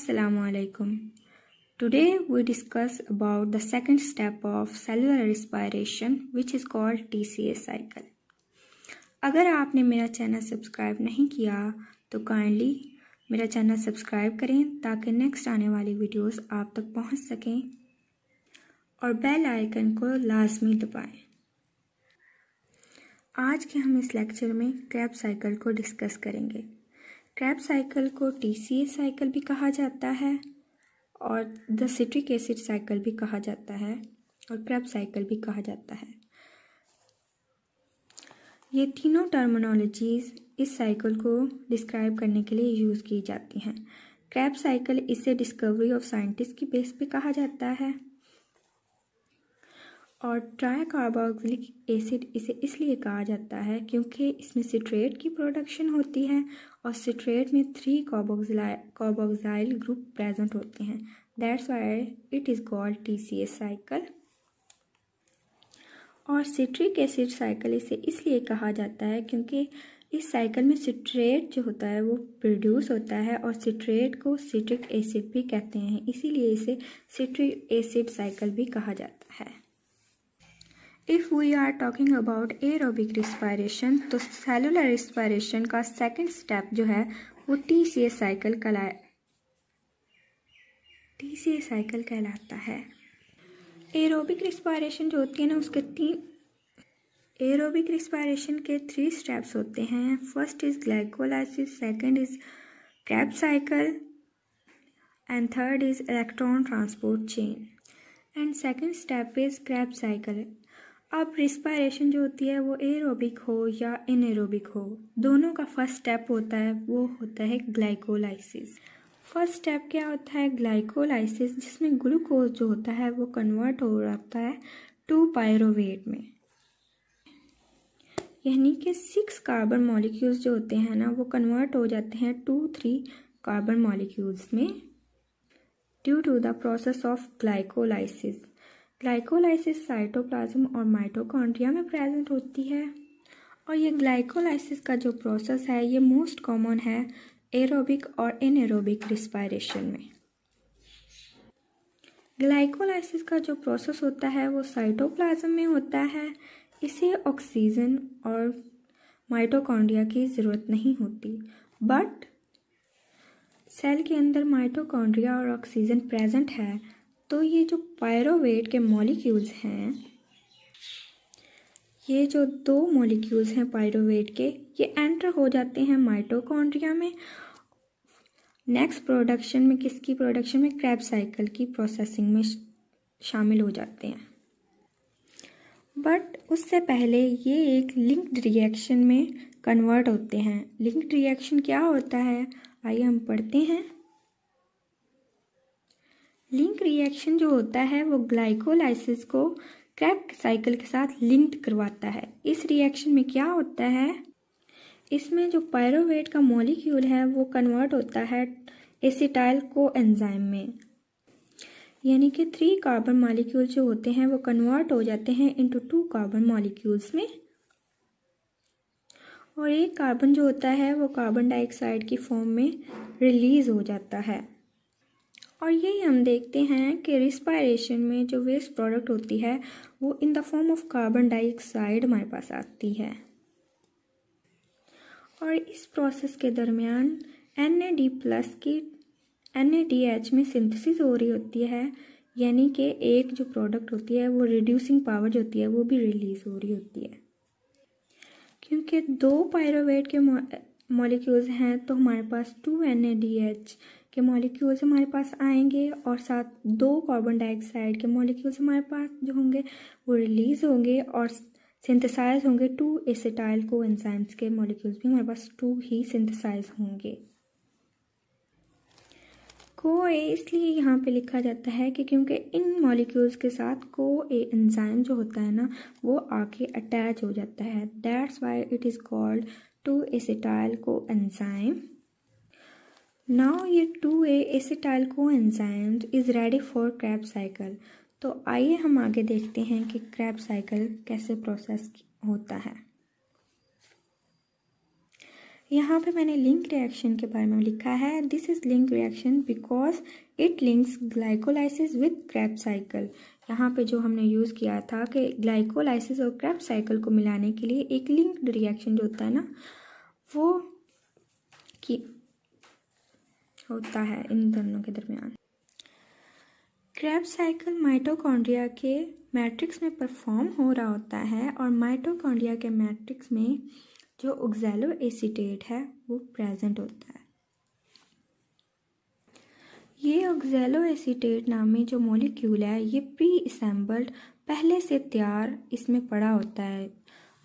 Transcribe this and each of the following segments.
Assalamu alaikum. Today we discuss about the second step of cellular respiration which is called TCA cycle. अगर आपने मेरा channel subscribe नहीं किया तो kindly मेरा चैनल सब्सक्राइब करें ताकि नेक्स्ट आने वाली वीडियोस आप तक पहुंच सकें और बेल आइकन को लाजमी दबाएं। आज के हम इस लेक्चर में क्रेब्स साइकिल को डिस्कस करेंगे। क्रेब्स साइकिल को TCA साइकिल भी कहा जाता है और द सिट्रिक एसिड साइकिल भी कहा जाता है और क्रेब्स साइकिल भी कहा जाता है। ये तीनों टर्मिनोलॉजीज इस साइकिल को डिस्क्राइब करने के लिए यूज़ की जाती हैं। क्रेब्स साइकिल इसे डिस्कवरी ऑफ साइंटिस्ट की बेस पे कहा जाता है और ट्राइकार्बोक्सिलिक एसिड इसे इसलिए कहा जाता है क्योंकि इसमें सिट्रेट की प्रोडक्शन होती है और सिट्रेट में 3 कार्बोक्सिल ग्रुप प्रेजेंट होते हैं। That's why it is called TCA cycle. और सिट्रिक एसिड साइकिल इसे इसलिए कहा जाता है क्योंकि इस साइकिल में सिट्रेट जो होता है वो प्रोड्यूस होता है और सिट्रेट को सिट्रिक एसिड भी कहते हैं, इसीलिए इसे सिट्रिक एसिड साइकिल भी कहा जाता है। If we are talking about aerobic respiration तो सेलुलर रिस्पायरेशन का सेकंड स्टेप जो है वो TCA साइकिल कहलाता है। एरोबिक रिस्पायरेशन जो होती है ना उसके एरोबिक रिस्पायरेशन के 3 स्टेप्स होते हैं। First is glycolysis, second is Krebs cycle and third is electron transport chain and second step is Krebs cycle. अब रिस्पायरेशन जो होती है वो एरोबिक हो या इनएरोबिक हो, दोनों का फर्स्ट स्टेप होता है वो होता है ग्लाइकोलाइसिस। फर्स्ट स्टेप क्या होता है? ग्लाइकोलाइसिस, जिसमें ग्लूकोज जो होता है वो कन्वर्ट हो जाता है 2 पायरोवेट में, यानी कि 6 कार्बन मॉलिक्यूल्स जो होते हैं ना वो कन्वर्ट हो जाते हैं 2-3 कार्बन मॉलिक्यूल्स में due to the process of glycolysis. Glycolysis cytoplasm और माइटोकॉन्ड्रिया में प्रेजेंट होती है और ये ग्लाइकोलाइसिस का जो प्रोसेस है ये मोस्ट कॉमन है एरोबिक और इनएरोबिक रिस्पायरेशन में। ग्लाइकोलाइसिस का जो प्रोसेस होता है वो साइटोप्लाज्म में होता है। इसे ऑक्सीजन और माइटोकॉन्ड्रिया की ज़रूरत नहीं होती, बट सेल के अंदर माइटोकॉन्ड्रिया और ऑक्सीजन प्रेजेंट है तो ये जो पायरोवेट के मॉलिक्यूल्स हैं, ये जो 2 मॉलिक्यूल्स हैं पायरोवेट के, ये एंटर हो जाते हैं माइटोकॉन्ड्रिया में। नेक्स्ट प्रोडक्शन में किसकी प्रोडक्शन में? क्रेब्स साइकिल की प्रोसेसिंग में शामिल हो जाते हैं। बट उससे पहले ये एक लिंक्ड रिएक्शन में कन्वर्ट होते हैं। लिंक्ड रिएक्शन क्या होता है आइए हम पढ़ते हैं। लिंक रिएक्शन जो होता है वो ग्लाइकोलाइसिस को क्रेब्स साइकिल के साथ लिंक्ड करवाता है। इस रिएक्शन में क्या होता है, इसमें जो पायरोवेट का मॉलिक्यूल है वो कन्वर्ट होता है एसिटाइल कोएंजाइम में, यानी कि 3 कार्बन मॉलिक्यूल जो होते हैं वो कन्वर्ट हो जाते हैं इनटू 2 कार्बन मॉलिक्यूल्स में और एक कार्बन जो होता है वो कार्बन डाइऑक्साइड की फॉर्म में रिलीज हो जाता है। और यही हम देखते हैं कि रिस्पायरेशन में जो वेस्ट प्रोडक्ट होती है वो इन the form of carbon dioxide हमारे पास आती है और इस प्रोसेस के दरमियान NAD+ की NADH में सिंथेसिस हो रही होती है, यानी कि एक जो प्रोडक्ट होती है वो रिड्यूसिंग पावर जो होती है वो भी रिलीज हो रही होती है। क्योंकि 2 पायरोवेट के मॉलिक्यूल्स हैं तो हमारे पास 2 NADH के मॉलिक्यूल्स हमारे पास आएंगे और साथ 2 कार्बन डाइऑक्साइड के मॉलिक्यूल्स हमारे पास जो होंगे वो रिलीज होंगे और सिंथेसाइज होंगे 2 एसिटाइल कोएंजाइम्स के मॉलिक्यूल्स भी हमारे पास 2 ही सिंथेसाइज होंगे। CoA इसलिए यहाँ पे लिखा जाता है कि क्योंकि इन मॉलिक्यूल्स के साथ CoA एंजाइम जो होता है ना वो आके अटैच हो जाता है। That's why it is called 2 acetyl coenzyme. Now ये 2A acetyl coenzyme is ready for Krebs cycle. तो आइए हम आगे देखते हैं कि क्रेब्स साइकिल कैसे प्रोसेस होता है। यहाँ पे मैंने लिंक रिएक्शन के बारे में लिखा है, this is link reaction because it links glycolysis with Krebs cycle. यहाँ पे जो हमने यूज़ किया था कि ग्लाइकोलाइसिस और क्रेब्स साइकिल को मिलाने के लिए एक लिंक्ड रिएक्शन जो होता है ना, वो की होता है इन दोनों के दरमियान। क्रेब्स साइकिल माइटोकॉन्ड्रिया के मैट्रिक्स में परफॉर्म हो रहा होता है और माइटोकॉन्ड्रिया के मैट्रिक्स में जो ऑक्सैलो एसीटेट है वो प्रेजेंट होता है। ये ऑक्सैलो एसीटेट नामी जो मॉलिक्यूल है ये प्री असेंबल्ड पहले से तैयार इसमें पड़ा होता है,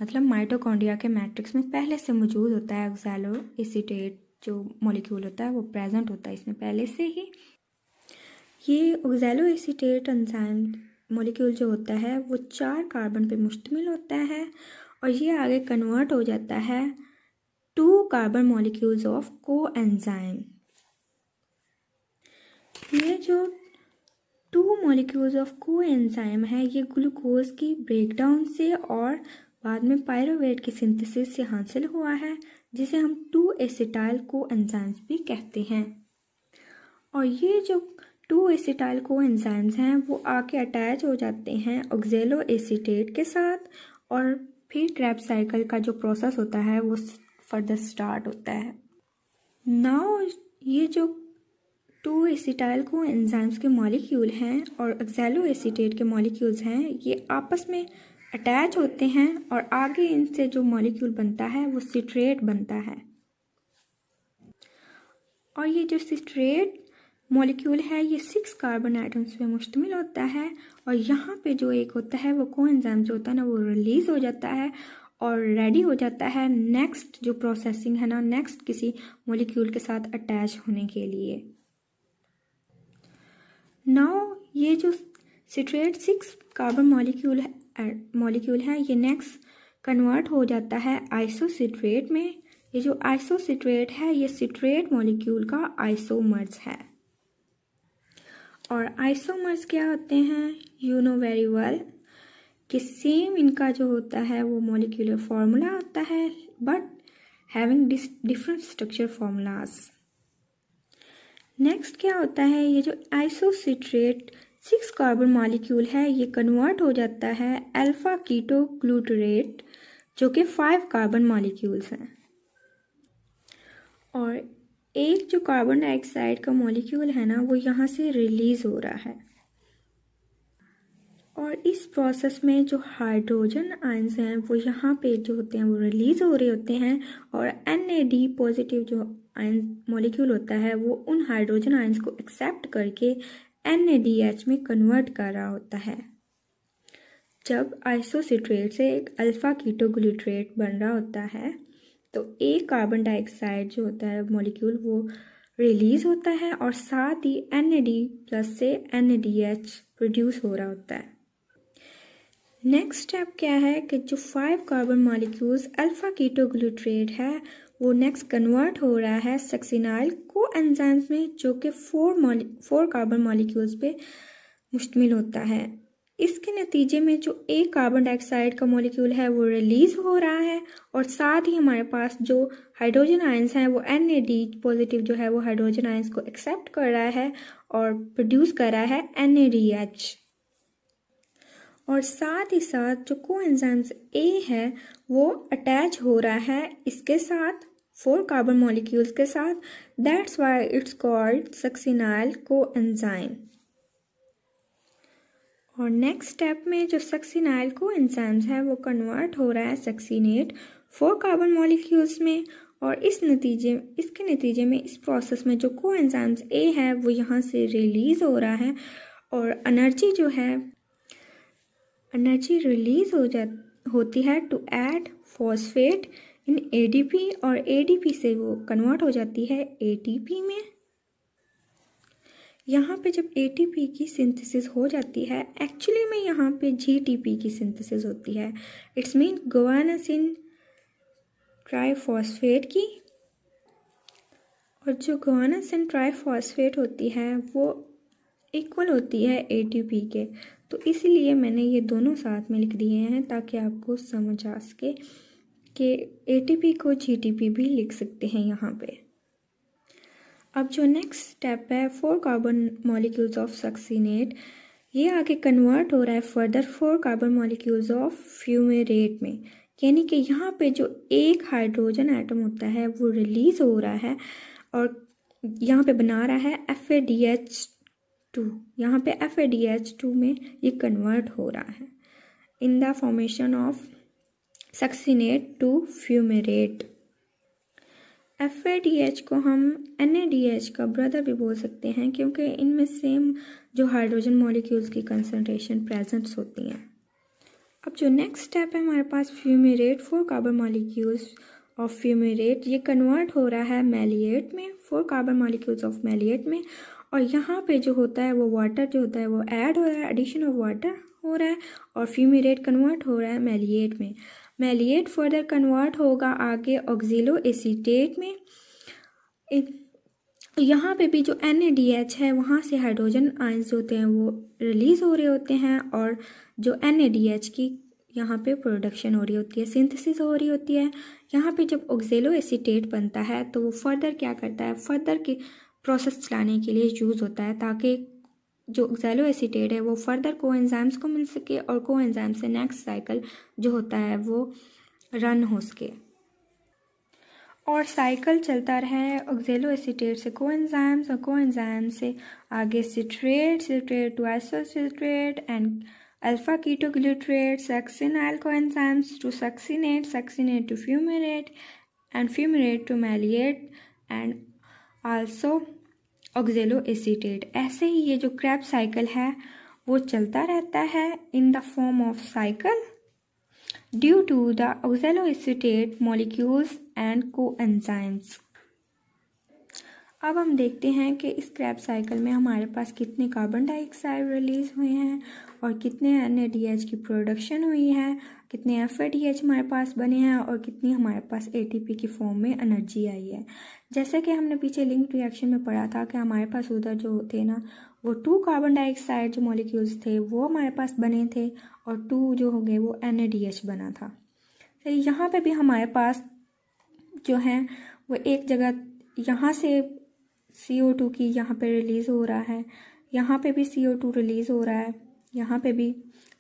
मतलब माइटोकॉन्ड्रिया के मैट्रिक्स में पहले से मौजूद होता है। ऑक्सैलो एसीटेट जो मॉलिक्यूल होता है वो प्रेजेंट होता है इसमें पहले से ही। ये ऑक्सैलो एसीटेट एंजाइम मॉलिक्यूल जो होता है वो 4 कार्बन पे मुश्तमिल होता है और ये आगे कन्वर्ट हो जाता है 2 कार्बन मॉलिक्यूल्स ऑफ कोएंजाइम। ये जो 2 मॉलिक्यूल्स ऑफ कोएंजाइम है ये ग्लूकोज की ब्रेकडाउन से और बाद में पायरुवेट की सिंथेसिस से हासिल हुआ है, जिसे हम 2 एसिटाइल कोएंजाइम्स भी कहते हैं। और ये जो 2 एसिटाइल कोएंजाइम्स हैं वो आके अटैच हो जाते हैं ऑक्सैलो एसीटेट के साथ और फिर क्रेब्स साइकिल का जो प्रोसेस होता है वो फर्दर स्टार्ट होता है। नाउ ये जो 2 एसिटाइल कोएंजाइम्स के मॉलिक्यूल हैं और ऑक्सैलो एसीटेट के मॉलिक्यूल्स हैं ये आपस में अटैच होते हैं और आगे इनसे जो मॉलिक्यूल बनता है वो सिट्रेट बनता है। और ये जो सिट्रेट मॉलिक्यूल है ये 6 कार्बन आइटम्स पे मुश्तमिल होता है और यहाँ पे जो एक होता है वो कोएंजाइम जो होता है ना वो रिलीज हो जाता है और रेडी हो जाता है नेक्स्ट जो प्रोसेसिंग है ना, नेक्स्ट किसी मॉलिक्यूल के साथ अटैच होने के लिए। नाउ ये जो सिट्रेट 6 कार्बन मॉलिक्यूल है ये नेक्स्ट कन्वर्ट हो जाता है आइसोसिट्रेट में। ये जो आइसोसिट्रेट है ये सिट्रेट मॉलिक्यूल का आइसोमर्स है। और आइसोमर्स क्या होते हैं, यू नो वेरी वेल कि सेम इनका जो होता है वो मॉलिक्यूलर फार्मूला होता है but having different structure formulas. Next क्या होता है, ये जो आइसोसिट्रेट 6 कार्बन मॉलिक्यूल है ये कन्वर्ट हो जाता है अल्फा कीटो ग्लूटरेट जो कि 5 कार्बन मॉलिक्यूल्स हैं। और एक जो कार्बन डाइऑक्साइड का मॉलिक्यूल है ना वो यहाँ से रिलीज हो रहा है और इस प्रोसेस में जो हाइड्रोजन आयंस हैं वो यहाँ पे जो होते हैं वो रिलीज हो रहे होते हैं और NAD पॉजिटिव जो आयन मॉलिक्यूल होता है वो उन हाइड्रोजन आयंस को एक्सेप्ट करके NADH में कन्वर्ट कर रहा होता है। जब आइसोसिट्रेट से एक अल्फा कीटो ग्लूटरेट बन रहा होता है तो एक कार्बन डाइऑक्साइड जो होता है मॉलिक्यूल वो रिलीज होता है और साथ ही NAD प्लस से NADH प्रोड्यूस हो रहा होता है। नेक्स्ट स्टेप क्या है कि जो 5 carbon molecules alpha keto glutarate है वो नेक्स्ट कन्वर्ट हो रहा है सक्सिनाइल कोएंजाइम्स में जो कि 4 कार्बन मॉलिक्यूल्स पे मुश्तमिल होता है। इसके नतीजे में जो एक कार्बन डाइऑक्साइड का मॉलिक्यूल है वो रिलीज हो रहा है और साथ ही हमारे पास जो हाइड्रोजन आयंस हैं वो NAD पॉजिटिव जो है वो हाइड्रोजन आयंस को एक्सेप्ट कर रहा है और प्रोड्यूस कर रहा है NADH। और साथ ही साथ जो कोएंजाइम्स A है वो अटैच हो रहा है इसके साथ 4 कार्बन मॉलिक्यूल्स के साथ, that's why it's called succinyl coenzyme. और नेक्स्ट स्टेप में जो सक्सिनाइल कोएंजाइम्स है वो कन्वर्ट हो रहा है सक्सिनेट 4 कार्बन मॉलिक्यूल्स में और इसके नतीजे में इस प्रोसेस में जो कोएंजाइम्स A है वो यहाँ से रिलीज हो रहा है और एनर्जी रिलीज होती है to add phosphate in ADP और ADP से वो कन्वर्ट हो जाती है ATP में। यहाँ पे जब ATP की सिंथेसिस हो जाती है एक्चुअली में यहाँ पे GTP की सिंथेसिस होती है, इट्स मीन गुआनासिन ट्राइफॉस्फेट की। और जो गुआनासिन ट्राइफॉस्फेट होती है वो इक्वल होती है ATP के, तो इसलिए मैंने ये दोनों साथ में लिख दिए हैं ताकि आपको समझ आ सके कि ATP को GTP भी लिख सकते हैं यहाँ पे। अब जो नेक्स्ट स्टेप है 4 कार्बन मॉलिक्यूल्स ऑफ सक्सीनेट, ये आगे कन्वर्ट हो रहा है further 4 carbon molecules of fumarate में, यानी कि यहाँ पे जो एक हाइड्रोजन एटम होता है वो रिलीज हो रहा है और यहाँ पे बना रहा है FADH2। यहाँ पे FADH2 में ये कन्वर्ट हो रहा है in the formation of succinate to fumarate. FADH को हम NADH का ब्रदर भी बोल सकते हैं क्योंकि इनमें सेम जो हाइड्रोजन मॉलिक्यूल्स की कंसंट्रेशन प्रेजेंट्स होती हैं। अब जो नेक्स्ट स्टेप है हमारे पास fumarate, 4 carbon molecules of fumarate, ये कन्वर्ट हो रहा है मैलिएट में, 4 कार्बन मॉलिक्यूल्स ऑफ मैलिएट में, और यहाँ पे जो होता है वो वाटर जो होता है वो ऐड हो रहा है, एडिशन ऑफ वाटर हो रहा है और फ्यूमेरेट कन्वर्ट हो रहा है मैलिएट में। मैलिएट फर्दर कन्वर्ट होगा आगे ऑक्सिलो एसीटेट में। यहाँ पे भी जो NADH है वहाँ से हाइड्रोजन आयंस होते हैं वो रिलीज़ हो रहे होते हैं और जो NADH की यहाँ पे प्रोडक्शन हो रही होती है, सिंथेसिस हो रही होती है। यहाँ पे जब ऑक्सिलो एसीटेट बनता है तो वो फर्दर क्या करता है, फर्दर की प्रोसेस चलाने के लिए यूज़ होता है ताकि जो ऑक्सैलो एसीटेट है वो फर्दर कोएंजाइम्स को मिल सके और कोएंजाइम से नेक्स्ट साइकिल जो होता है वो रन हो सके और साइकिल चलता रहे ऑक्सैलो एसीटेट से कोएंजाइम्स और कोएंजाइम से आगे citrate, citrate to isocitrate and alpha ketoglycerate, succinyl coenzymes to succinate, succinate to fumarate and fumarate to malate and also oxaloacetate. ऐसे ही ये जो क्रेब्स साइकिल है वो चलता रहता है in the form of cycle due to the oxaloacetate molecules and coenzymes. अब हम देखते हैं कि इस क्रेब्स साइकिल में हमारे पास कितने कार्बन डाइऑक्साइड रिलीज हुए हैं और कितने NADH की प्रोडक्शन हुई है, कितने FADH हमारे पास बने हैं और कितनी हमारे पास ATP की फॉर्म में एनर्जी आई है। जैसे कि हमने पीछे लिंक रिएक्शन में पढ़ा था कि हमारे पास उधर जो थे ना वो 2 कार्बन डाइऑक्साइड जो मॉलिक्यूल्स थे वो हमारे पास बने थे और 2 जो हो गए वो NADH बना था। तो यहाँ पे भी हमारे पास जो है वो एक जगह यहाँ से CO2 की यहाँ पे रिलीज़ हो रहा है, यहाँ पे भी CO2 रिलीज़ हो रहा है, यहाँ पे भी।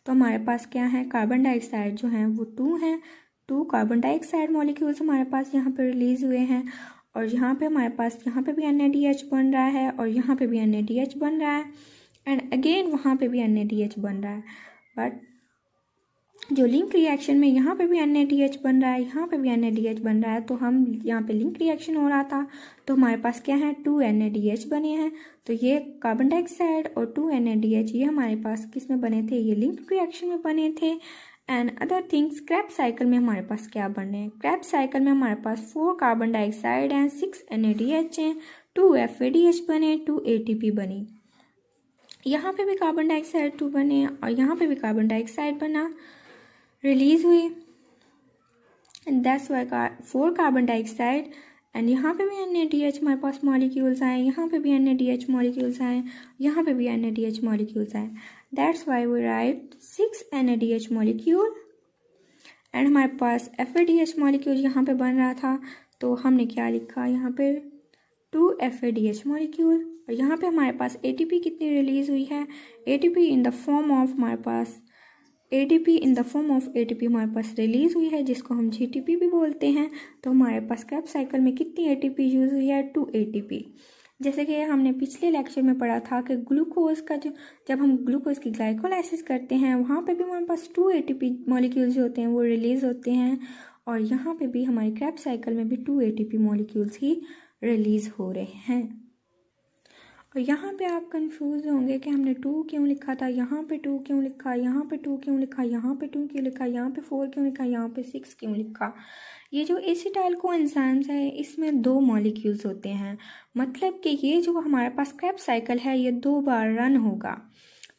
तो हमारे पास क्या है, कार्बन डाइऑक्साइड जो हैं वो 2 हैं, 2 कार्बन डाइऑक्साइड मॉलिक्यूल्स हमारे पास यहाँ पे रिलीज़ हुए हैं और यहाँ पे हमारे पास यहाँ पे भी NADH बन रहा है और यहाँ पे भी NADH बन रहा है एंड अगेन वहाँ पे भी NADH बन रहा है। बट जो लिंक रिएक्शन में यहाँ पे भी NADH बन रहा है, यहाँ पे भी NADH बन रहा है, तो हम यहाँ पे लिंक रिएक्शन हो रहा था तो हमारे पास क्या है 2 NADH बने हैं। तो ये कार्बन डाइऑक्साइड और 2 NADH ये हमारे पास किस में बने थे, ये लिंक रिएक्शन में बने थे। And other things Krebs cycle में हमारे पास क्या बन रहे हैं, क्रेब्स साइकिल में हमारे पास 4 कार्बन डाइऑक्साइड हैं, 6 NADH हैं, 2 FADH बने, 2 ATP बनी। यहाँ पे भी कार्बन डाइऑक्साइड 2 बने और यहाँ पे भी कार्बन डाइऑक्साइड बना रिलीज हुई and that's why 4 carbon dioxide and यहाँ पे भी NADH हमारे पास मॉलिक्यूल्स आए, यहाँ पे भी NADH मॉलिक्यूल्स आए, यहाँ पे भी NADH मॉलिक्यूल्स आए। That's why we write 6 NADH molecule and हमारे पास FADH मॉलिक्यूल यहाँ पे बन रहा था तो हमने क्या लिखा, यहाँ पे 2 FADH मॉलिक्यूल और यहाँ पे हमारे पास ATP कितनी रिलीज हुई है, ATP in the form of हमारे पास ATP हमारे पास रिलीज हुई है जिसको हम GTP भी बोलते हैं। तो हमारे पास क्रेब्स साइकिल में कितनी ATP यूज हुई है, 2 ATP। जैसे कि हमने पिछले लेक्चर में पढ़ा था कि ग्लूकोज का जब हम ग्लूकोज की ग्लाइकोलाइसिस करते हैं वहाँ पे भी हमारे पास 2 ATP मॉलिक्यूल्स होते हैं वो रिलीज होते हैं और यहाँ पे भी हमारे क्रेब्स साइकिल में भी 2 ATP मॉलिक्यूल्स ही रिलीज हो रहे हैं। और यहाँ पे आप कंफ्यूज होंगे कि हमने 2 क्यों लिखा था, यहाँ पे 2 क्यों लिखा, यहाँ पे 2 क्यों लिखा, यहाँ पे 2 क्यों लिखा, यहाँ पे 4 क्यों लिखा, यहाँ पे 6 क्यों लिखा। ये जो एसिटाइल कोएंजाइम्स है इसमें 2 मॉलिक्यूल्स होते हैं, मतलब कि ये जो हमारे पास क्रेब्स साइकिल है ये 2 बार रन होगा।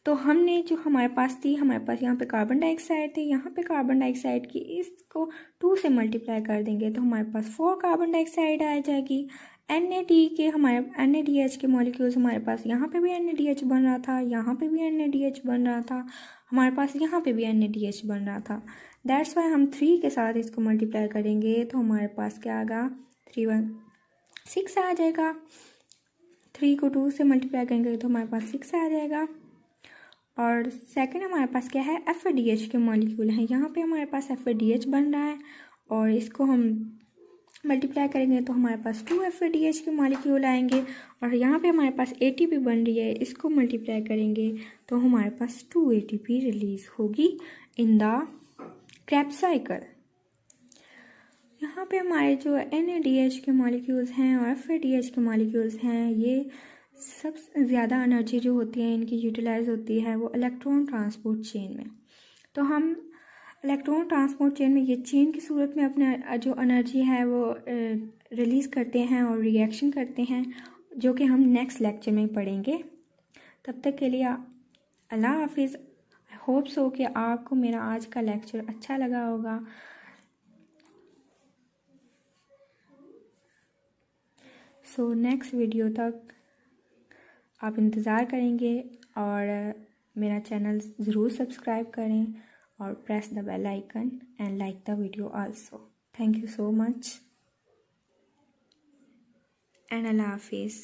तो हमने जो हमारे पास थी, हमारे पास यहाँ पे कार्बन डाइऑक्साइड थी, यहाँ पे कार्बन डाइऑक्साइड की इसको 2 से मल्टीप्लाई कर देंगे तो हमारे पास 4 कार्बन डाइऑक्साइड आ जाएगी NAD के हमारे NADH के मॉलिक्यूल्स हमारे पास यहाँ पे भी NADH बन रहा था, यहाँ पे भी NADH बन रहा था, हमारे पास यहाँ पे भी NADH बन रहा था। दैट्स वाई हम 3 के साथ इसको मल्टीप्लाई करेंगे तो हमारे पास क्या आएगा, 3 1 6 आ जाएगा। 3 को 2 से मल्टीप्लाई करेंगे तो हमारे पास 6 आ जाएगा। और सेकंड हमारे पास क्या है, FADH के मॉलिक्यूल हैं, यहाँ पे हमारे पास FADH बन रहा है और इसको हम मल्टीप्लाई करेंगे तो हमारे पास 2 FADH के मॉलिक्यूल आएंगे। और यहाँ पे हमारे पास ATP बन रही है, इसको मल्टीप्लाई करेंगे तो हमारे पास 2 ATP रिलीज होगी इन द क्रेब्स साइकिल। यहाँ पे हमारे जो NADH के मॉलिक्यूल्स हैं और FADH के मॉलिक्यूल्स हैं, ये सबसे ज़्यादा एनर्जी जो होती है इनकी यूटिलाइज होती है वो इलेक्ट्रॉन ट्रांसपोर्ट चेन में। तो हम इलेक्ट्रॉन ट्रांसपोर्ट चेन में ये चेन की सूरत में अपने जो एनर्जी है वो रिलीज़ करते हैं और रिएक्शन करते हैं, जो कि हम नेक्स्ट लेक्चर में पढ़ेंगे। तब तक के लिए अल्लाह हाफिज़। आई होप सो कि आपको मेरा आज का लेक्चर अच्छा लगा होगा। सो नेक्स्ट वीडियो तक आप इंतज़ार करेंगे और मेरा चैनल ज़रूर सब्सक्राइब करें और press the bell icon and like the video also. Thank you so much and Allah Hafiz.